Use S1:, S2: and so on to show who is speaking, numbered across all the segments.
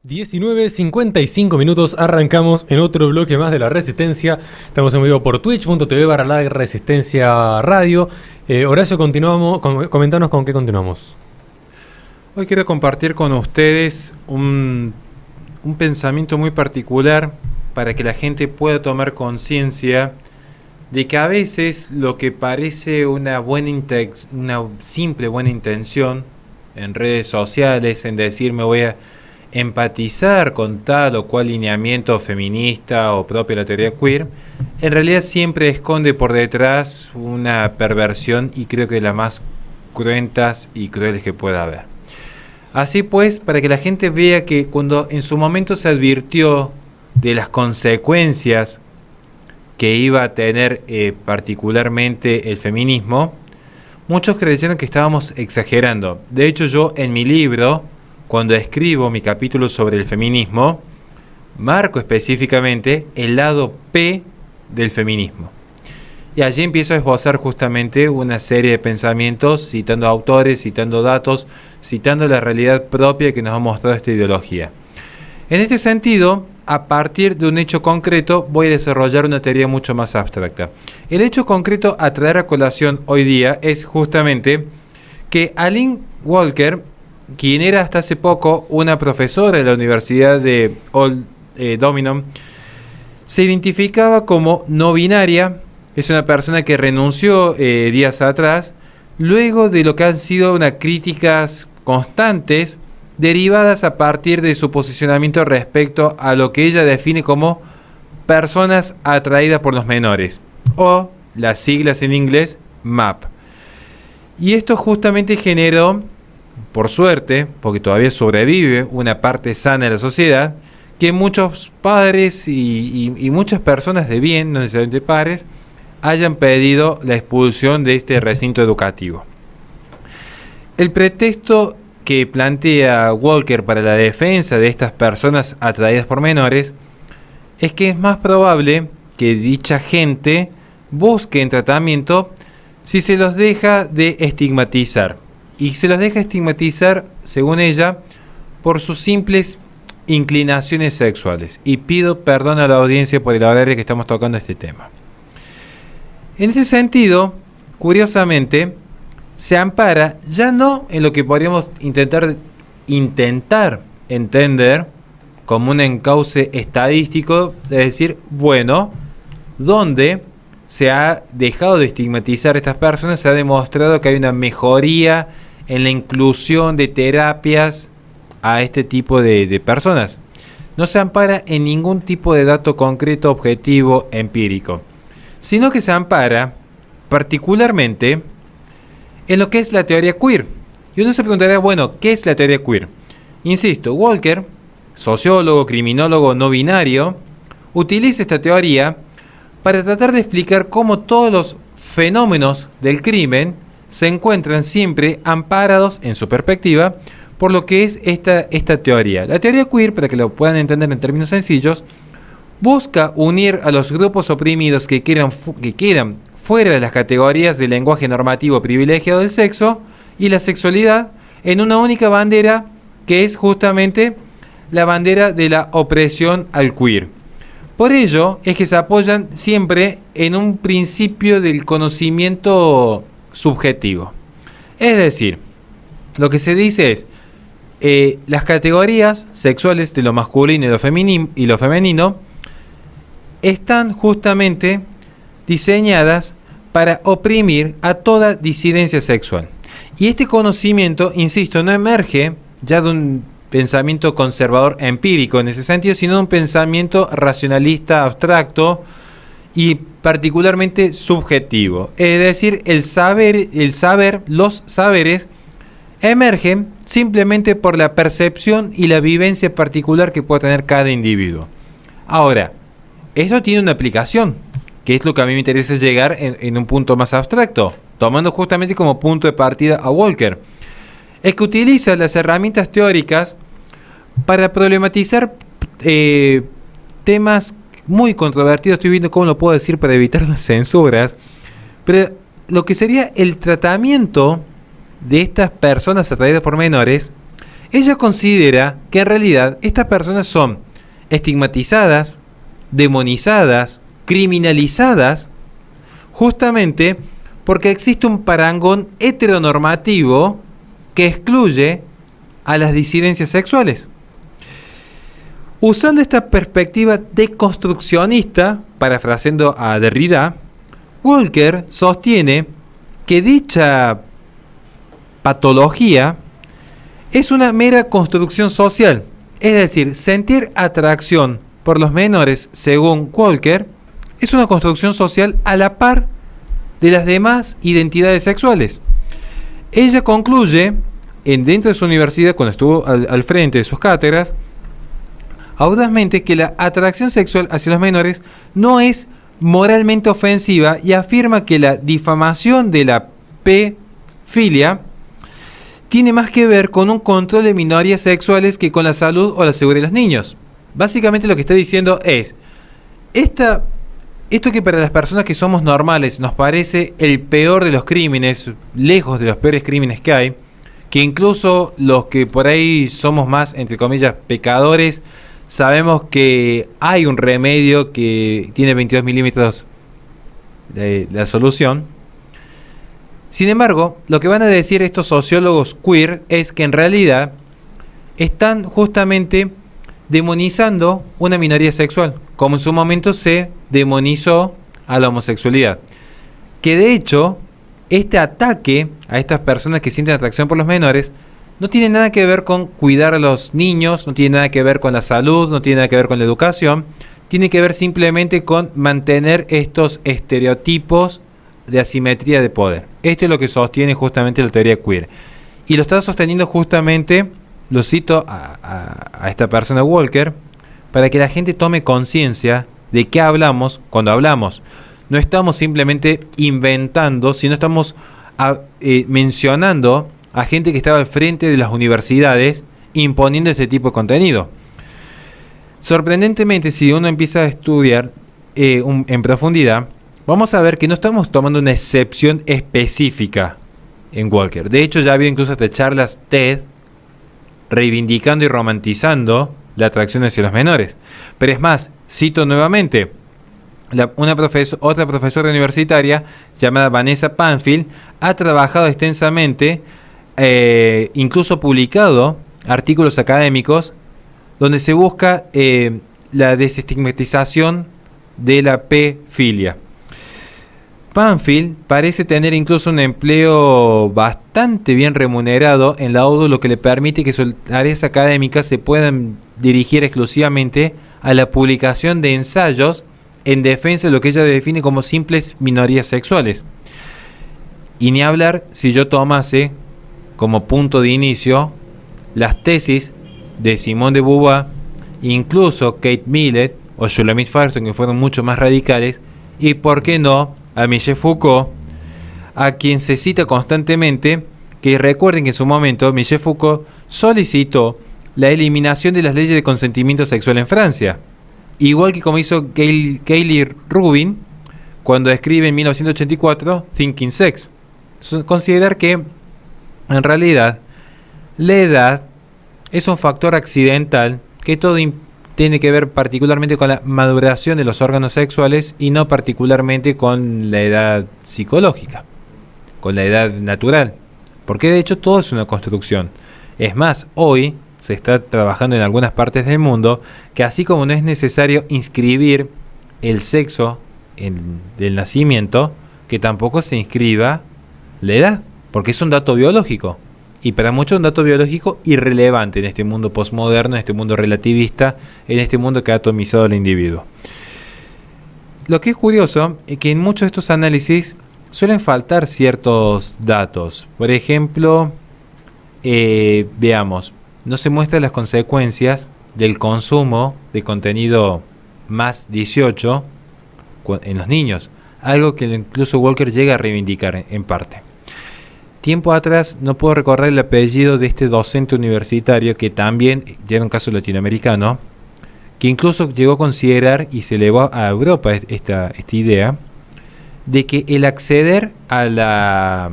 S1: 19:55 minutos, arrancamos en otro bloque más de La Resistencia. Estamos en vivo por twitch.tv/La Resistencia Radio. Horacio, continuamos, comentanos con qué continuamos.
S2: Hoy quiero compartir con ustedes un pensamiento muy particular para que la gente pueda tomar conciencia de que a veces lo que parece una simple buena intención en redes sociales, en decir me voy a empatizar con tal o cual lineamiento feminista o propio de la teoría queer, en realidad siempre esconde por detrás una perversión, y creo que de las más cruentas y crueles que pueda haber. Así pues, para que la gente vea que cuando en su momento se advirtió de las consecuencias que iba a tener particularmente el feminismo, muchos creyeron que estábamos exagerando. De hecho, yo en mi libro, cuando escribo mi capítulo sobre el feminismo, marco específicamente el lado P del feminismo. Y allí empiezo a esbozar justamente una serie de pensamientos, citando autores, citando datos, citando la realidad propia que nos ha mostrado esta ideología. En este sentido, a partir de un hecho concreto, voy a desarrollar una teoría mucho más abstracta. El hecho concreto a traer a colación hoy día es justamente que Aline Walker, quien era hasta hace poco una profesora de la Universidad de Old Dominion, se identificaba como no binaria. Es una persona que renunció días atrás, luego de lo que han sido unas críticas constantes derivadas a partir de su posicionamiento respecto a lo que ella define como personas atraídas por los menores, o las siglas en inglés MAP. Y esto justamente generó, por suerte, porque todavía sobrevive una parte sana de la sociedad, que muchos padres y muchas personas de bien, no necesariamente padres, hayan pedido la expulsión de este recinto educativo. El pretexto que plantea Walker para la defensa de estas personas atraídas por menores es que es más probable que dicha gente busque en tratamiento si se los deja de estigmatizar. Y se los deja estigmatizar, según ella, por sus simples inclinaciones sexuales. Y pido perdón a la audiencia por el horario que estamos tocando este tema. En este sentido, curiosamente, se ampara ya no en lo que podríamos intentar entender como un encauce estadístico, de decir, bueno, donde se ha dejado de estigmatizar a estas personas, se ha demostrado que hay una mejoría en la inclusión de terapias a este tipo de personas. No se ampara en ningún tipo de dato concreto, objetivo, empírico, sino que se ampara particularmente en lo que es la teoría queer. Y uno se preguntará, bueno, ¿qué es la teoría queer? Insisto, Walker, sociólogo, criminólogo no binario, utiliza esta teoría para tratar de explicar cómo todos los fenómenos del crimen se encuentran siempre amparados, en su perspectiva, por lo que es esta teoría. La teoría queer, para que lo puedan entender en términos sencillos, busca unir a los grupos oprimidos que quedan fuera de las categorías del lenguaje normativo privilegiado del sexo y la sexualidad en una única bandera, que es justamente la bandera de la opresión al queer. Por ello es que se apoyan siempre en un principio del conocimiento subjetivo. Es decir, lo que se dice es, las categorías sexuales de lo masculino y lo femenino están justamente diseñadas para oprimir a toda disidencia sexual. Y este conocimiento, insisto, no emerge ya de un pensamiento conservador empírico en ese sentido, sino de un pensamiento racionalista abstracto y particularmente subjetivo. Es decir, los saberes emergen simplemente por la percepción y la vivencia particular que puede tener cada individuo. Ahora, esto tiene una aplicación, que es lo que a mí me interesa llegar en un punto más abstracto, tomando justamente como punto de partida a Walker. Es que utiliza las herramientas teóricas para problematizar temas muy controvertidos. Estoy viendo cómo lo puedo decir para evitar las censuras, pero lo que sería el tratamiento de estas personas atraídas por menores Ella considera que en realidad estas personas son estigmatizadas, demonizadas, criminalizadas, justamente porque existe un parangón heteronormativo que excluye a las disidencias sexuales. Usando esta perspectiva deconstruccionista, parafraseando a Derrida, Walker sostiene que dicha patología es una mera construcción social, es decir, sentir atracción por los menores, según Walker, es una construcción social a la par de las demás identidades sexuales. Ella concluye, dentro de su universidad, cuando estuvo al frente de sus cátedras, audazmente que la atracción sexual hacia los menores no es moralmente ofensiva y afirma que la difamación de la pedofilia tiene más que ver con un control de minorías sexuales que con la salud o la seguridad de los niños. Básicamente lo que está diciendo es, esto que para las personas que somos normales nos parece el peor de los crímenes, lejos de los peores crímenes que hay, que incluso los que por ahí somos más, entre comillas, pecadores, sabemos que hay un remedio que tiene 22 milímetros de la solución. Sin embargo, lo que van a decir estos sociólogos queer es que en realidad están justamente demonizando una minoría sexual, como en su momento se demonizó a la homosexualidad. Que de hecho, este ataque a estas personas que sienten atracción por los menores no tiene nada que ver con cuidar a los niños, no tiene nada que ver con la salud, no tiene nada que ver con la educación, tiene que ver simplemente con mantener estos estereotipos de asimetría de poder. Esto es lo que sostiene justamente la teoría queer. Y lo está sosteniendo justamente, lo cito a esta persona Walker, para que la gente tome conciencia de qué hablamos cuando hablamos. No estamos simplemente inventando, sino estamos mencionando a gente que estaba al frente de las universidades imponiendo este tipo de contenido. Sorprendentemente, si uno empieza a estudiar en profundidad, vamos a ver que no estamos tomando una excepción específica en Walker. De hecho, ya ha habido incluso hasta charlas TED reivindicando y romantizando la atracción hacia los menores. Pero es más, cito nuevamente, otra profesora universitaria llamada Vanessa Panfield ha trabajado extensamente, incluso publicado artículos académicos donde se busca la desestigmatización de la pedofilia. Panfield parece tener incluso un empleo bastante bien remunerado en la ODU, lo que le permite que sus tareas académicas se puedan dirigir exclusivamente a la publicación de ensayos en defensa de lo que ella define como simples minorías sexuales. Y ni hablar si yo tomase como punto de inicio las tesis de Simone de Beauvoir, incluso Kate Millett o Shulamit Firestone, que fueron mucho más radicales, y por qué no a Michel Foucault, a quien se cita constantemente, que recuerden que en su momento Michel Foucault solicitó la eliminación de las leyes de consentimiento sexual en Francia, igual que como hizo Kaylee Rubin cuando escribe en 1984 Thinking Sex. Considerar que en realidad la edad es un factor accidental, que todo tiene que ver particularmente con la maduración de los órganos sexuales y no particularmente con la edad psicológica, con la edad natural, porque de hecho todo es una construcción. Es más, hoy se está trabajando en algunas partes del mundo que así como no es necesario inscribir el sexo del nacimiento, que tampoco se inscriba la edad, porque es un dato biológico. Y para muchos un dato biológico irrelevante en este mundo postmoderno, en este mundo relativista, en este mundo que ha atomizado al individuo. Lo que es curioso es que en muchos de estos análisis suelen faltar ciertos datos. Por ejemplo, veamos, no se muestran las consecuencias del consumo de contenido más 18 en los niños. Algo que incluso Walker llega a reivindicar en parte. Tiempo atrás, no puedo recordar el apellido de este docente universitario que también, ya era un caso latinoamericano, que incluso llegó a considerar y se elevó a Europa esta idea de que el acceder a la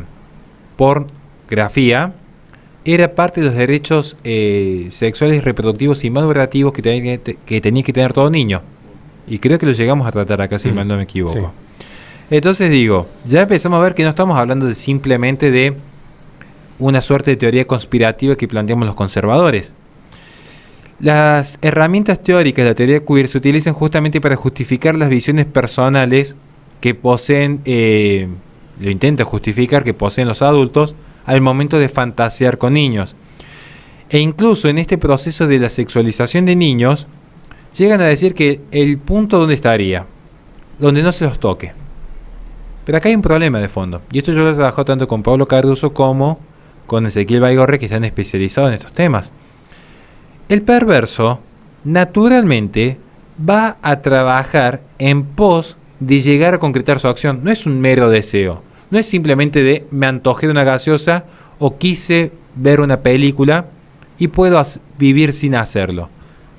S2: pornografía era parte de los derechos sexuales, reproductivos y madurativos que tenía que tener todo niño. Y creo que lo llegamos a tratar acá, si mal no me equivoco. Sí. Entonces digo, ya empezamos a ver que no estamos hablando simplemente de una suerte de teoría conspirativa que planteamos los conservadores. Las herramientas teóricas de la teoría queer se utilizan justamente para justificar las visiones personales que poseen, lo intenta justificar, que poseen los adultos al momento de fantasear con niños. E incluso en este proceso de la sexualización de niños, llegan a decir que el punto donde estaría, donde no se los toque. Pero acá hay un problema de fondo, y esto yo lo he trabajado tanto con Pablo Cardoso como con Ezequiel Baigorre, que están especializados en estos temas. El perverso, naturalmente, va a trabajar en pos de llegar a concretar su acción. No es un mero deseo, no es simplemente de me antojé de una gaseosa o quise ver una película y puedo vivir sin hacerlo.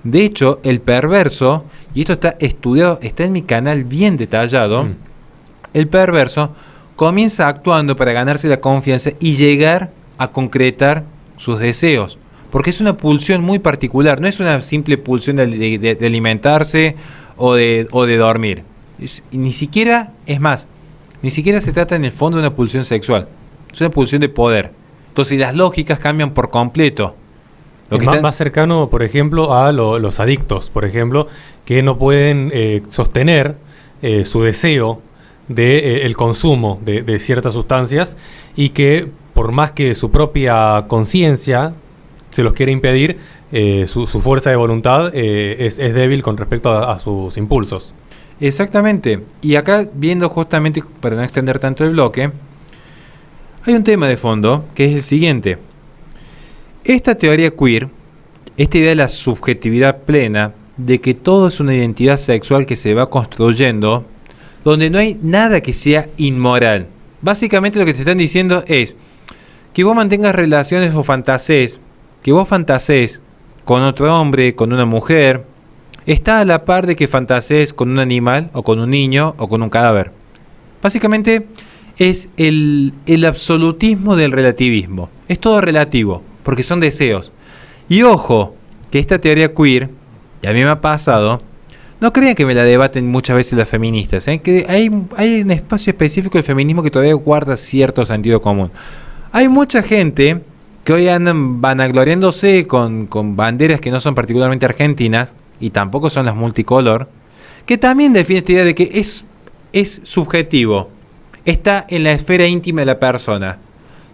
S2: De hecho, el perverso, y esto está estudiado, está en mi canal bien detallado, el perverso comienza actuando para ganarse la confianza y llegar a concretar sus deseos. Porque es una pulsión muy particular, no es una simple pulsión de alimentarse o de dormir. Ni siquiera se trata en el fondo de una pulsión sexual, es una pulsión de poder. Entonces las lógicas cambian por completo.
S1: Lo que es más cercano, por ejemplo, a los adictos, por ejemplo, que no pueden sostener su deseo de el consumo de ciertas sustancias y que por más que su propia conciencia se los quiere impedir, su fuerza de voluntad es débil con respecto a sus impulsos.
S2: Exactamente. Y acá, viendo justamente, para no extender tanto el bloque, hay un tema de fondo que es el siguiente. Esta teoría queer, esta idea de la subjetividad plena, de que todo es una identidad sexual que se va construyendo, donde no hay nada que sea inmoral. Básicamente lo que te están diciendo es que vos mantengas relaciones o fantasees, que vos fantasees con otro hombre, con una mujer, está a la par de que fantasees con un animal, o con un niño, o con un cadáver. Básicamente es el absolutismo del relativismo. Es todo relativo, porque son deseos. Y ojo, que esta teoría queer, y a mí me ha pasado, no crean que me la debaten muchas veces las feministas, que hay un espacio específico del feminismo que todavía guarda cierto sentido común. Hay mucha gente que hoy andan vanagloriándose con banderas que no son particularmente argentinas, y tampoco son las multicolor, que también defiende esta idea de que es subjetivo, está en la esfera íntima de la persona,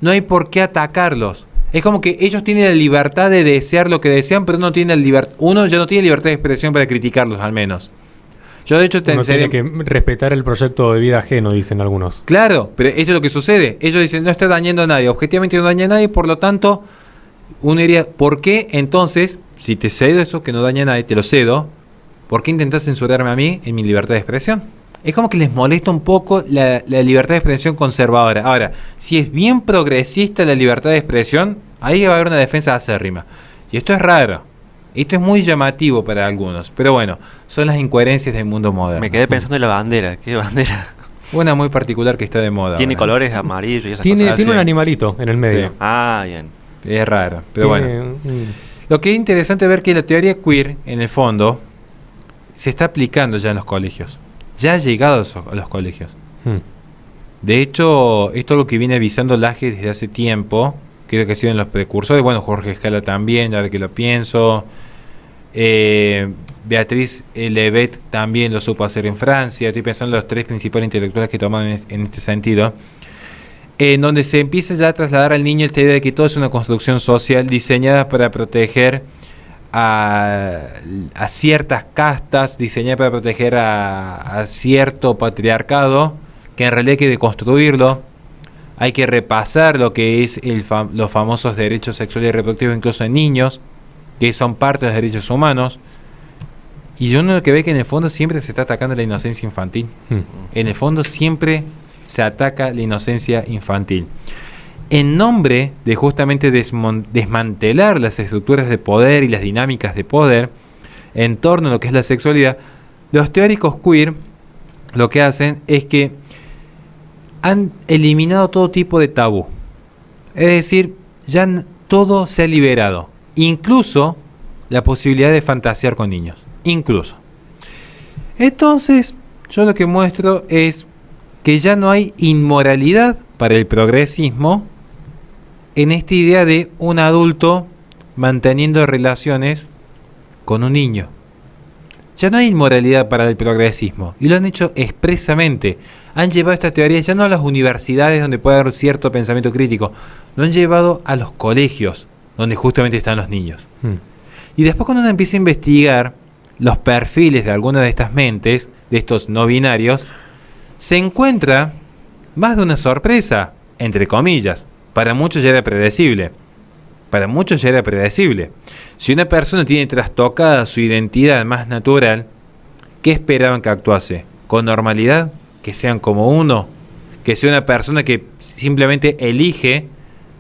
S2: no hay por qué atacarlos. Es como que ellos tienen la libertad de desear lo que desean, pero no tienen uno ya no tiene libertad de expresión para criticarlos, al menos. Yo de hecho
S1: tiene que respetar el proyecto de vida ajeno, dicen algunos.
S2: Claro, pero esto es lo que sucede. Ellos dicen, no está dañando a nadie, objetivamente no daña a nadie, por lo tanto, uno diría, ¿por qué entonces, si te cedo eso que no daña a nadie, te lo cedo, ¿por qué intentás censurarme a mí en mi libertad de expresión? Es como que les molesta un poco la libertad de expresión conservadora. Ahora, si es bien progresista la libertad de expresión, ahí va a haber una defensa acérrima. Y esto es raro. Esto es muy llamativo para algunos. Pero bueno, son las incoherencias del mundo moderno.
S3: Me quedé pensando en la bandera. ¿Qué bandera?
S2: Una muy particular que está de moda.
S3: Tiene colores amarillos y esas
S1: cosas.
S3: Tiene
S1: un animalito en el medio.
S3: Sí. Ah, bien.
S2: Es raro, pero bueno. Lo que es interesante ver que la teoría queer, en el fondo, se está aplicando ya en los colegios. Ya ha llegado a los colegios. De hecho, esto es algo que viene avisando Laje desde hace tiempo. Creo que ha sido en los precursores. Bueno, Jorge Escala también, ya de que lo pienso. Beatriz Levet también lo supo hacer en Francia. Estoy pensando en los tres principales intelectuales que toman en este sentido. En donde se empieza ya a trasladar al niño esta idea de que todo es una construcción social diseñada para proteger a ciertas castas, diseñada para proteger a cierto patriarcado, que en realidad hay que deconstruirlo. Hay que repasar lo que es los famosos derechos sexuales y reproductivos, incluso en niños, que son parte de los derechos humanos. Y yo lo que veo que en el fondo siempre se está atacando la inocencia infantil. En el fondo siempre se ataca la inocencia infantil. En nombre de justamente desmantelar las estructuras de poder y las dinámicas de poder en torno a lo que es la sexualidad, los teóricos queer lo que hacen es que han eliminado todo tipo de tabú. Es decir, ya todo se ha liberado, incluso la posibilidad de fantasear con niños, incluso. Entonces, yo lo que muestro es que ya no hay inmoralidad para el progresismo en esta idea de un adulto manteniendo relaciones con un niño. Ya no hay inmoralidad para el progresismo, y lo han hecho expresamente. Han llevado esta teoría ya no a las universidades donde puede haber cierto pensamiento crítico, lo han llevado a los colegios donde justamente están los niños. Y después, cuando uno empieza a investigar los perfiles de algunas de estas mentes, de estos no binarios, se encuentra más de una sorpresa, entre comillas. Para muchos ya era predecible. Si una persona tiene trastocada su identidad más natural, ¿qué esperaban que actuase? ¿Con normalidad? ¿Que sean como uno? ¿Que sea una persona que simplemente elige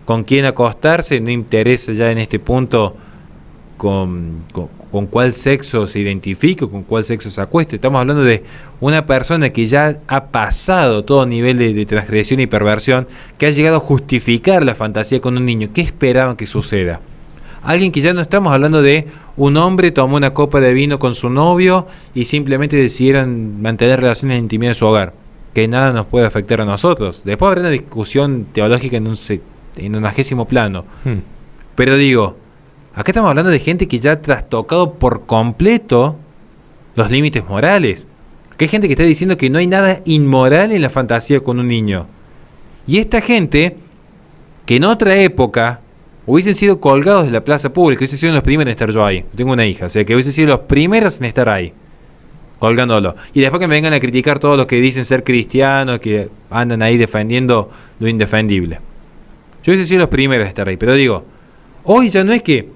S2: con quién acostarse? No interesa ya en este punto con cuál sexo se identifica, con cuál sexo se acueste. Estamos hablando de una persona que ya ha pasado todo nivel de transgresión y perversión, que ha llegado a justificar la fantasía con un niño. ¿Qué esperaban que suceda? Alguien que ya no estamos hablando de un hombre tomó una copa de vino con su novio y simplemente decidieron mantener relaciones en la intimidad de su hogar, que nada nos puede afectar a nosotros. Después habrá una discusión teológica en un 90º plano. Pero digo, acá estamos hablando de gente que ya ha trastocado por completo los límites morales. Que hay gente que está diciendo que no hay nada inmoral en la fantasía con un niño. Y esta gente, que en otra época hubiesen sido colgados de la plaza pública, hubiesen sido los primeros en estar yo ahí. Tengo una hija, o sea que hubiesen sido los primeros en estar ahí, colgándolo. Y después que me vengan a criticar todos los que dicen ser cristianos, que andan ahí defendiendo lo indefendible. Yo hubiese sido los primeros en estar ahí. Pero digo, hoy ya no es que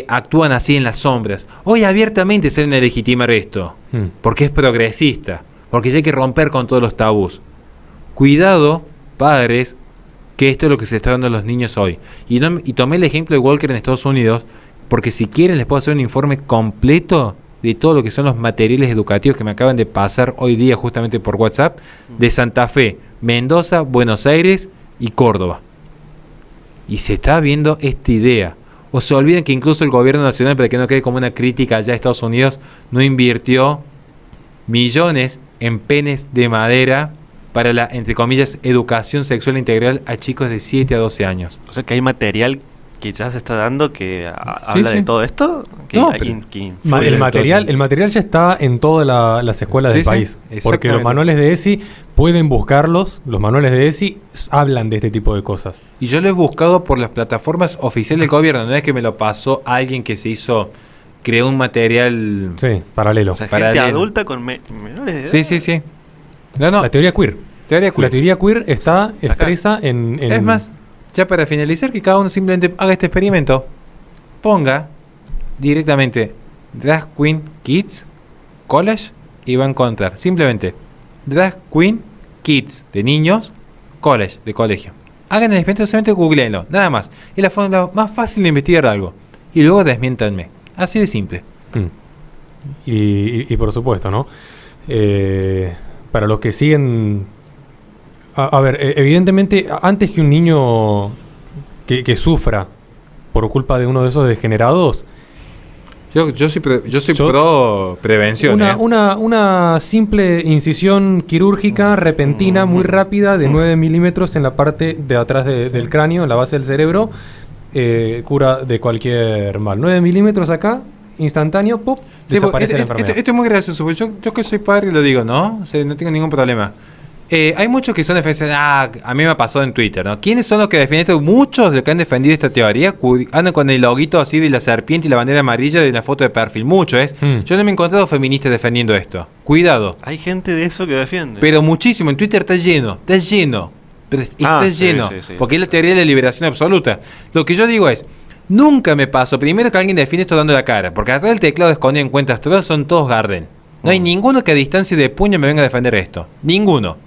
S2: actúan así en las sombras. Hoy abiertamente salen a legitimar esto, porque es progresista, porque ya hay que romper con todos los tabús. Cuidado, padres, que esto es lo que se está dando a los niños hoy. Y tomé el ejemplo de Walker en Estados Unidos, porque si quieren les puedo hacer un informe completo de todo lo que son los materiales educativos que me acaban de pasar hoy día justamente por WhatsApp, de Santa Fe, Mendoza, Buenos Aires y Córdoba. Y se está viendo esta idea. O se olviden que incluso el gobierno nacional, para que no quede como una crítica allá a Estados Unidos, no invirtió millones en penes de madera para la, entre comillas, educación sexual integral a chicos de 7 a 12 años.
S3: O sea que hay material que ya se está dando que habla de todo esto. Que
S2: No,
S1: el material ya está en todas las escuelas del país. Porque los manuales de ESI pueden buscarlos. Los manuales de ESI hablan de este tipo de cosas.
S2: Y yo lo he buscado por las plataformas oficiales del gobierno. No es que me lo pasó alguien que creó un material
S1: paralelo.
S3: O sea, gente adulta con menores de edad.
S2: Sí. No.
S1: La teoría queer. La teoría queer está expresa en...
S2: Es más, ya para finalizar, que cada uno simplemente haga este experimento. Ponga directamente Drag Queen Kids College y va a encontrar simplemente Drag Queen Kids de niños, College de colegio. Hagan el experimento, solamente googleenlo, nada más. Es la forma más fácil de investigar algo. Y luego desmiéntanme. Así de simple.
S1: Y por supuesto, ¿no? Para los que siguen... A ver, evidentemente, antes que un niño que sufra por culpa de uno de esos degenerados...
S2: Yo soy pro prevención.
S1: Una simple incisión quirúrgica repentina, muy rápida, de 9 milímetros en la parte de atrás del cráneo, en la base del cerebro, cura de cualquier mal. 9 milímetros acá, instantáneo, ¡pum!, desaparece la enfermedad. Esto
S2: es muy gracioso, porque yo que soy padre lo digo, ¿no? O sea, no tengo ningún problema. Hay muchos que son defensores. A mí me ha pasado en Twitter, ¿no? ¿Quiénes son los que defienden esto? Muchos de los que han defendido esta teoría andan con el loguito así de la serpiente y la bandera amarilla de la foto de perfil. Muchos, Yo no me he encontrado feministas defendiendo esto. Cuidado.
S3: Hay gente de eso que defiende.
S2: Pero muchísimo. En Twitter está lleno. Pero está lleno. Sí. Porque es la teoría de la liberación absoluta. Lo que yo digo es, nunca me paso primero que alguien defiende esto dando la cara. Porque atrás del teclado escondido en cuentas todas son todos Garden. No hay ninguno que a distancia de puño me venga a defender esto. Ninguno.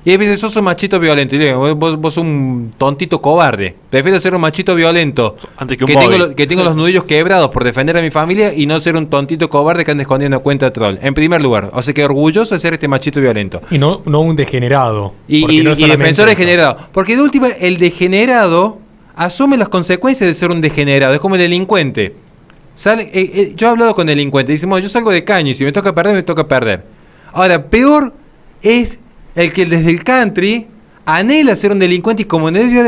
S2: Y a veces sos un machito violento. Y le digo, vos sos un tontito cobarde. Prefiero ser un machito violento
S3: antes que
S2: tengo los nudillos quebrados por defender a mi familia y no ser un tontito cobarde que anda escondiendo cuenta troll. En primer lugar. O sea que orgulloso de ser este machito violento.
S1: Y no un degenerado.
S2: Y defensor degenerado. Porque de última, el degenerado asume las consecuencias de ser un degenerado, es como el delincuente. Yo he hablado con delincuentes, dicen, yo salgo de caño y si me toca perder, me toca perder. Ahora, peor es el que desde el country anhela ser un delincuente y como no le dio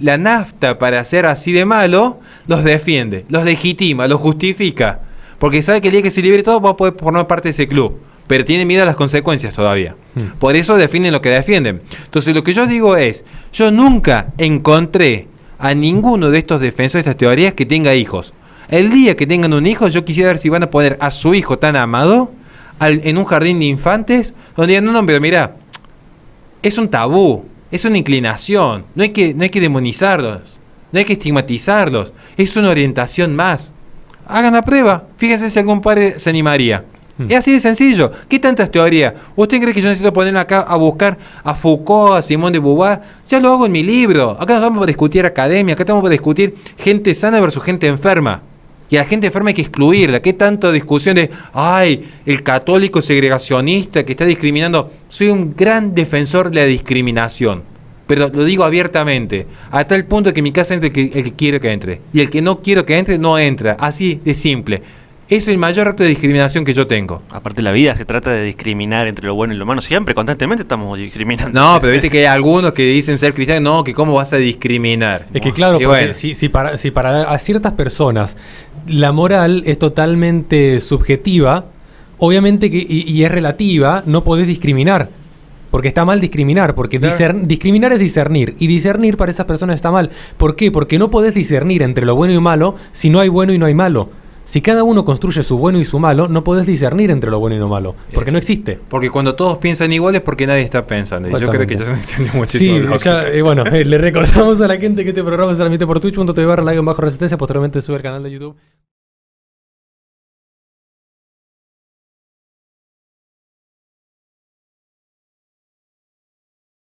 S2: la nafta para ser así de malo, los defiende, los legitima, los justifica. Porque sabe que el día que se libere todo va a poder formar parte de ese club. Pero tiene miedo a las consecuencias todavía. Por eso defienden lo que defienden. Entonces lo que yo digo es, yo nunca encontré a ninguno de estos defensores de estas teorías que tenga hijos. El día que tengan un hijo, yo quisiera ver si van a poner a su hijo tan amado en un jardín de infantes, donde digan, no, pero mira, es un tabú, es una inclinación, no hay que demonizarlos, no hay que estigmatizarlos, es una orientación más. Hagan la prueba, fíjense si algún padre se animaría. Es así de sencillo. ¿Qué tantas teorías? ¿Usted cree que yo necesito ponerme acá a buscar a Foucault, a Simone de Beauvoir? Ya lo hago en mi libro. Acá no estamos para discutir academia, acá estamos para discutir gente sana versus gente enferma. Y a la gente enferma hay que excluirla. ¿Qué tanto discusión de, ay, el católico segregacionista que está discriminando? Soy un gran defensor de la discriminación. Pero lo digo abiertamente, a tal punto que en mi casa entre el que quiere que entre. Y el que no quiero que entre, no entra. Así de simple. Es el mayor acto de discriminación que yo tengo.
S3: Aparte, la vida se trata de discriminar entre lo bueno y lo malo. Siempre, constantemente estamos discriminando.
S2: No, pero viste que hay algunos que dicen ser cristianos. No, que cómo vas a discriminar.
S1: Es que claro, porque bueno, si para a ciertas personas la moral es totalmente subjetiva, obviamente que y es relativa, no podés discriminar. Porque está mal discriminar, porque claro, discriminar es discernir, y discernir para esas personas está mal. ¿Por qué? Porque no podés discernir entre lo bueno y malo si no hay bueno y no hay malo. Si cada uno construye su bueno y su malo, no podés discernir entre lo bueno y lo malo, porque no existe.
S2: Porque cuando todos piensan igual es porque nadie está pensando. Y yo creo que ya se entiende muchísimo.
S1: Sí, bueno, le recordamos a la gente que este programa se transmite por twitch.tv/resistencia, posteriormente sube al canal de YouTube.